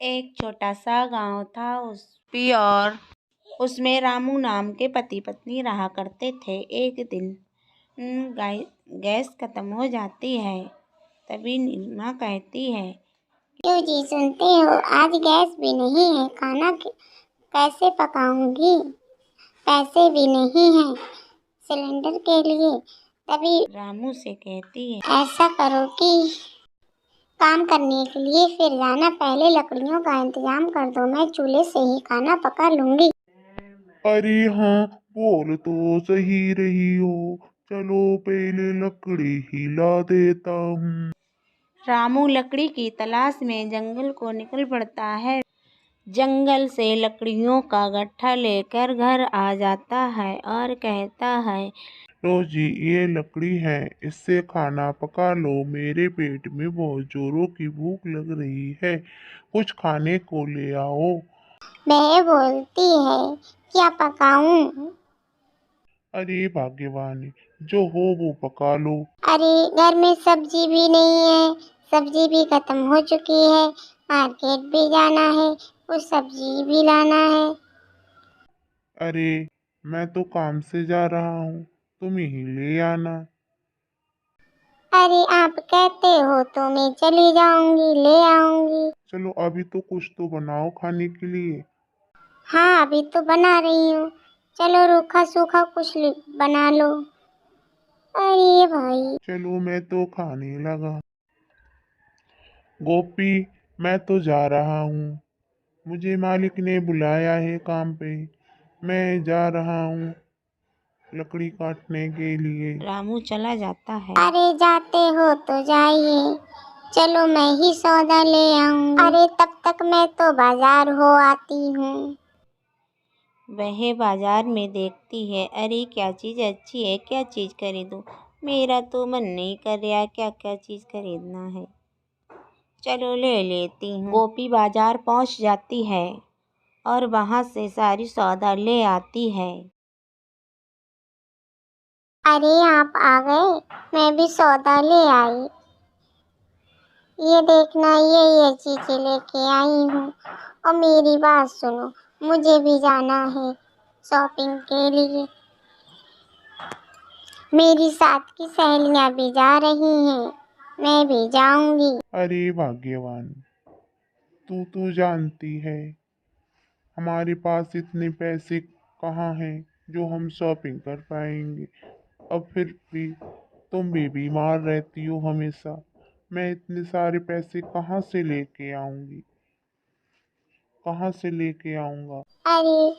एक छोटा सा गांव था और उसमें रामू नाम के पति पत्नी रहा करते थे। एक दिन गैस खत्म हो जाती है। तभी नीलिमा कहती है, क्यों जी सुनते हो, आज गैस भी नहीं है, खाना कैसे पकाऊंगी, पैसे भी नहीं हैं सिलेंडर के लिए। तभी रामू से कहती है, ऐसा करो कि काम करने के लिए फिर जाना, पहले लकड़ियों का इंतजाम कर दो, मैं चूल्हे से ही खाना पका लूंगी। अरे हाँ, बोल तो सही रही हो, चलो पहले लकड़ी ही ला देता हूँ। रामू लकड़ी की तलाश में जंगल को निकल पड़ता है। जंगल से लकड़ियों का गट्ठा लेकर घर आ जाता है और कहता है, लो जी, ये लकड़ी है, इससे खाना पका लो, मेरे पेट में बहुत जोरों की भूख लग रही है, कुछ खाने को ले आओ। वह बोलती है, क्या पकाऊं? अरे भाग्यवान, जो हो वो पका लो। अरे घर में सब्जी भी नहीं है, सब्जी भी खत्म हो चुकी है, मार्केट भी जाना है, कुछ सब्जी भी लाना है। अरे मैं तो काम से जा रहा हूँ, तुम ही ले आना। अरे आप कहते हो तो मैं चली जाऊंगी, ले आऊंगी। चलो अभी तो कुछ तो बनाओ खाने के लिए। हाँ अभी तो बना रही हूँ, चलो रूखा सूखा कुछ बना लो। अरे भाई, चलो मैं तो खाने लगा। गोपी, मैं तो जा रहा हूँ, मुझे मालिक ने बुलाया है काम पे, मैं जा रहा हूँ लकड़ी काटने के लिए। रामू चला जाता है। अरे जाते हो तो जाइए, चलो मैं ही सौदा ले आऊंगी। अरे तब तक मैं तो बाजार हो आती हूँ। वह बाजार में देखती है, अरे क्या चीज़ अच्छी है, क्या चीज़ खरीदूं। मेरा तो मन नहीं कर रहा, क्या क्या चीज़ खरीदना है, चलो ले लेती हूँ। गोपी बाजार पहुँच जाती है और वहाँ से सारी सौदा ले आती है। अरे आप आ गए, मैं भी सौदा ले आई। ये देखना, ये चीजें लेके आई हूँ। और मेरी बात सुनो, मुझे भी जाना है शॉपिंग के लिए। मेरी साथ की सहेलियां भी जा रही हैं, मैं भी जाऊंगी। अरे भाग्यवान, तू तो जानती है हमारे पास इतने पैसे कहाँ हैं जो हम शॉपिंग कर पाएंगे। अब फिर भी तुम भी बीमार रहती हो हमेशा, मैं इतने सारे पैसे कहाँ से लेके आऊंगी, कहाँ से लेके आऊंगा। अरे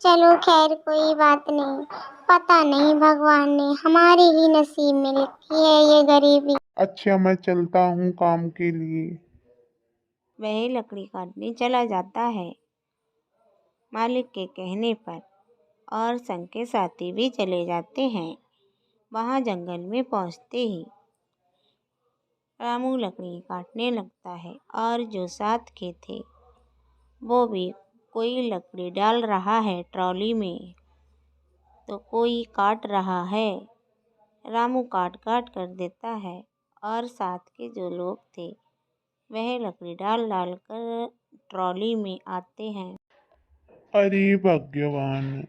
चलो खैर कोई बात नहीं, पता नहीं भगवान ने हमारे ही नसीब में लिखी है ये गरीबी। अच्छा मैं चलता हूँ काम के लिए। वह लकड़ी काटने चला जाता है मालिक के कहने पर, और संग के साथी भी चले जाते हैं। वहाँ जंगल में पहुँचते ही रामू लकड़ी काटने लगता है और जो साथ के थे वो भी, कोई लकड़ी डाल रहा है ट्रॉली में तो कोई काट रहा है। रामू काट काट कर देता है और साथ के जो लोग थे वह लकड़ी डाल डाल कर ट्रॉली में आते हैं। अरे भगवान,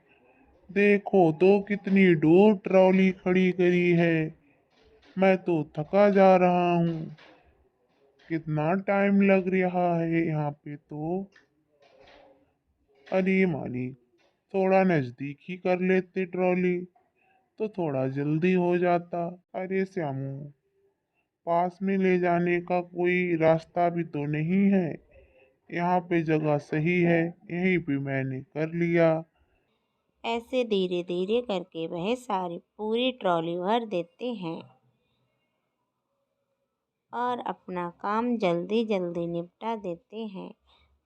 देखो तो कितनी दूर ट्रॉली खड़ी करी है, मैं तो थका जा रहा हूँ, कितना टाइम लग रहा है यहाँ पे तो। अरे मालिक, थोड़ा नजदीक ही कर लेते ट्रॉली तो थोड़ा जल्दी हो जाता। अरे श्यामू, पास में ले जाने का कोई रास्ता भी तो नहीं है, यहाँ पे जगह सही है, यहीं पे मैंने कर लिया। ऐसे धीरे धीरे करके वह सारी पूरी ट्रॉली भर देते हैं और अपना काम जल्दी जल्दी निपटा देते हैं।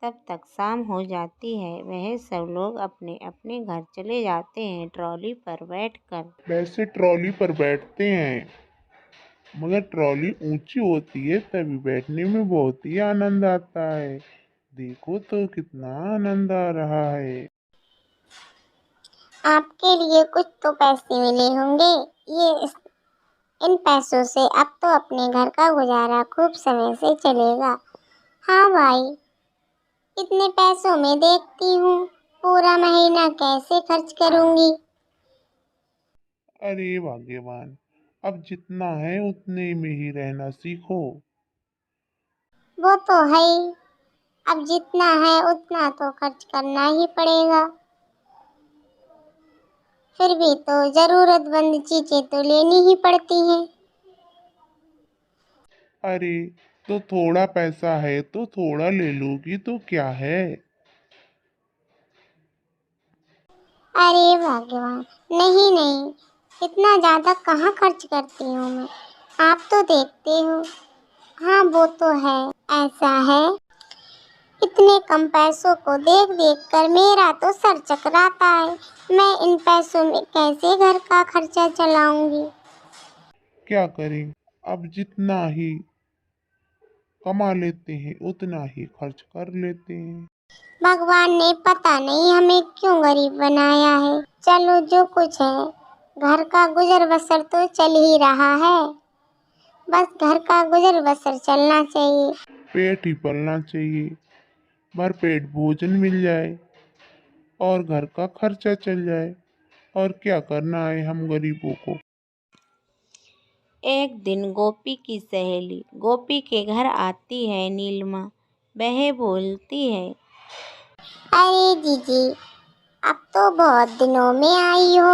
तब तक शाम हो जाती है। वह सब लोग अपने अपने घर चले जाते हैं ट्रॉली पर बैठकर। वैसे ट्रॉली पर बैठते हैं, मगर ट्रॉली ऊंची होती है तभी बैठने में बहुत ही आनंद आता है। देखो तो कितना आनंद आ रहा है। आपके लिए कुछ तो पैसे मिले होंगे, ये इन पैसों से अब तो अपने घर का गुजारा खूब समय से चलेगा। हाँ भाई, इतने पैसों में देखती हूँ पूरा महीना कैसे खर्च करूँगी। अरे भाग्यवान, अब जितना है उतने में ही रहना सीखो। वो तो है ही, अब जितना है उतना तो खर्च करना ही पड़ेगा। फिर भी तो जरूरतमंद चीजें तो लेनी ही पड़ती हैं। अरे तो थोड़ा पैसा है तो थोड़ा ले लोगी तो क्या है। अरे भगवान, नहीं नहीं, इतना ज्यादा कहाँ खर्च करती हूँ मैं, आप तो देखते हो। हाँ वो तो है, ऐसा है। इतने कम पैसों को देख देख कर मेरा तो सर चकराता है। मैं इन पैसों में कैसे घर का खर्चा चलाऊंगी। क्या करें, अब जितना ही कमा लेते हैं उतना ही खर्च कर लेते हैं। भगवान ने पता नहीं हमें क्यों गरीब बनाया है। चलो जो कुछ है, घर का गुजर बसर तो चल ही रहा है। बस घर का गुजर बसर चलना चाहिए। पेट ही पलना चाहिए, भरपेट भोजन मिल जाए और घर का खर्चा चल जाए। और क्या करना है हम गरीबों को। एक दिन गोपी की सहेली गोपी के घर आती है नीलिमा। वह बोलती है, अरे जीजी, अब तो बहुत दिनों में आई हो।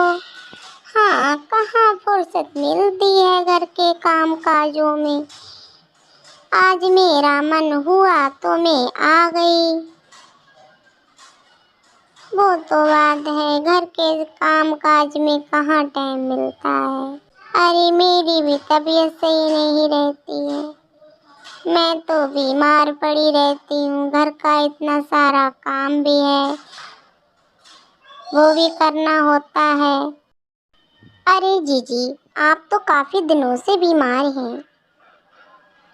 हाँ, कहाँ फुर्सत मिलती है घर के काम काजों में। आज मेरा मन हुआ तो मैं आ गई। वो तो बात है, घर के काम काज में कहाँ टाइम मिलता है। अरे मेरी भी तबीयत सही नहीं रहती है। मैं तो बीमार पड़ी रहती हूँ। घर का इतना सारा काम भी है, वो भी करना होता है। अरे जीजी, आप तो काफी दिनों से बीमार हैं।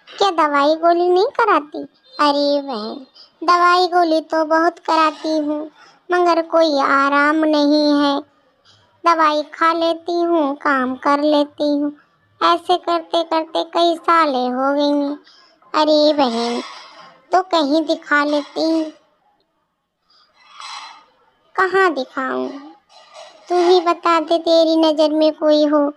क्या दवाई गोली नहीं कराती? अरे बहन, दवाई गोली तो बहुत कराती हूँ, मगर कोई आराम नहीं है। दवाई खा लेती हूँ, काम कर लेती हूँ, ऐसे करते करते कई सालें हो गई हैं। अरे बहन, तो कहीं दिखा लेती हूँ। कहाँ दिखाऊं? तू ही बता दे, तेरी नज़र में कोई हो।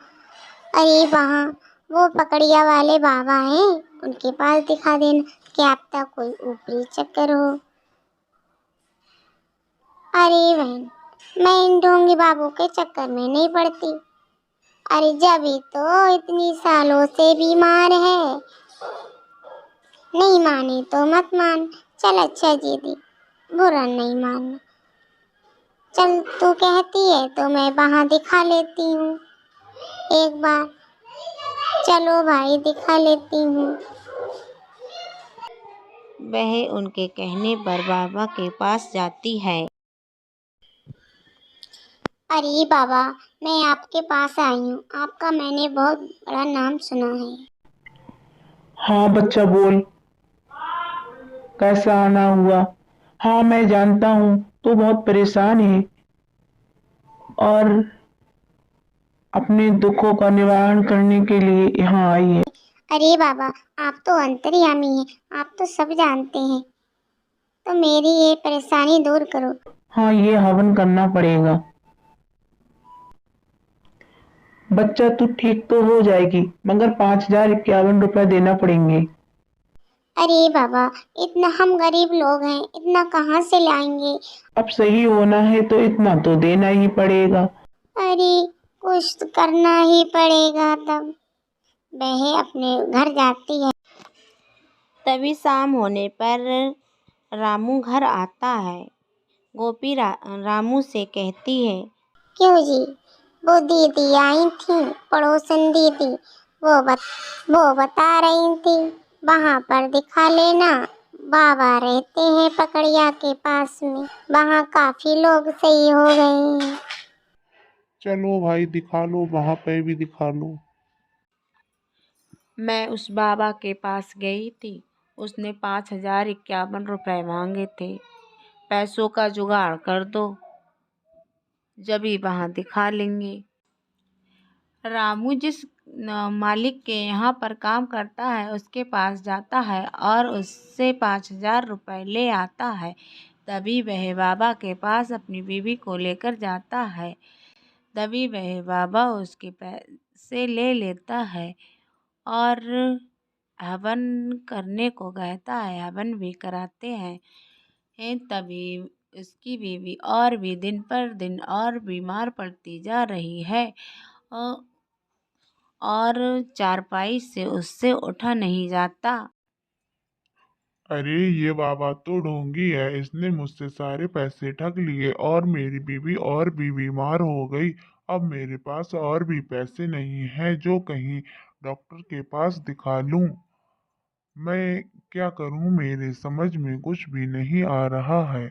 अरे वहाँ वो पकड़िया वाले बाबा हैं, उनके पास दिखा देना। क्या पता कोई ऊपरी चक्कर हो। अरे बहन, मैं इन ढोंगी बाबू के चक्कर में नहीं पड़ती। अरे जभी तो इतनी सालों से बीमार है। नहीं माने तो मत मान। चल अच्छा दीदी, बुरा नहीं मानना। चल तू कहती है तो मैं वहाँ दिखा लेती हूँ एक बार। चलो भाई, दिखा लेती हूँ। वह उनके कहने पर बाबा के पास जाती है। अरे बाबा, मैं आपके पास आई हूँ। आपका मैंने बहुत बड़ा नाम सुना है। हाँ बच्चा बोल, कैसा आना हुआ। हाँ मैं जानता हूँ तू बहुत परेशान है और अपने दुखों का निवारण करने के लिए यहाँ आई है। अरे बाबा, आप तो अंतर्यामी हैं, आप तो सब जानते हैं। तो मेरी ये परेशानी दूर करो। हाँ ये हवन करना पड़ेगा। बच्चा तू ठीक तो हो जाएगी, मगर 5051 रुपये देना पड़ेंगे। अरे बाबा, इतना हम गरीब लोग हैं, इतना कहाँ से लाएंगे। अब सही होना है तो इतना तो देना ही पड़ेगा। अरे कुछ तो करना ही पड़ेगा। तब वह अपने घर जाती है। तभी शाम होने पर रामू घर आता है। गोपी रामू से कहती है, क्यों जी, वो दीदी आई थी, पड़ोसन दीदी। वो बता रही थी वहाँ पर दिखा लेना। बाबा रहते हैं पकड़िया के पास में, वहाँ काफी लोग सही हो गए हैं। चलो भाई दिखा लो, वहां पे भी दिखा लो। मैं उस बाबा के पास गई थी। उसने 5051 रुपये मांगे थे। पैसों का जुगाड़ कर दो, जब ही वहाँ दिखा लेंगे। रामू जिस मालिक के यहाँ पर काम करता है उसके पास जाता है और उससे 5,000 रुपये ले आता है। तभी वह बाबा के पास अपनी बीवी को लेकर जाता है। तभी वह बाबा उसके पैसे ले लेता है और हवन करने को कहता है। हवन भी कराते हैं। तभी उसकी बीवी और भी दिन पर दिन और बीमार पड़ती जा रही है और चारपाई से उससे उठा नहीं जाता। अरे ये बाबा तो ढोंगी है, इसने मुझसे सारे पैसे ठग लिए और मेरी बीवी और भी बीमार हो गई। अब मेरे पास और भी पैसे नहीं हैं जो कहीं डॉक्टर के पास दिखा लूं। मैं क्या करूं, मेरे समझ में कुछ भी नहीं आ रहा है।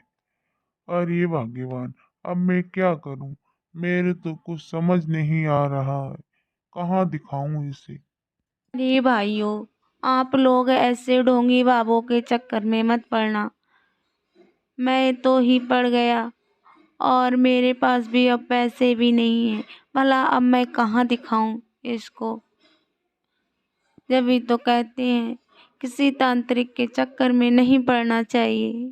अरे भाग्यवान, अब मैं क्या करूं? मेरे तो कुछ समझ नहीं आ रहा है। कहाँ दिखाऊं इसे? अरे भाइयों, आप लोग ऐसे ढोंगी बाबों के चक्कर में मत पड़ना। मैं तो ही पड़ गया और मेरे पास भी अब पैसे भी नहीं हैं। भला अब मैं कहाँ दिखाऊं इसको? जब भी तो कहते हैं किसी तांत्रिक के चक्कर में नहीं पड़ना चाहिए।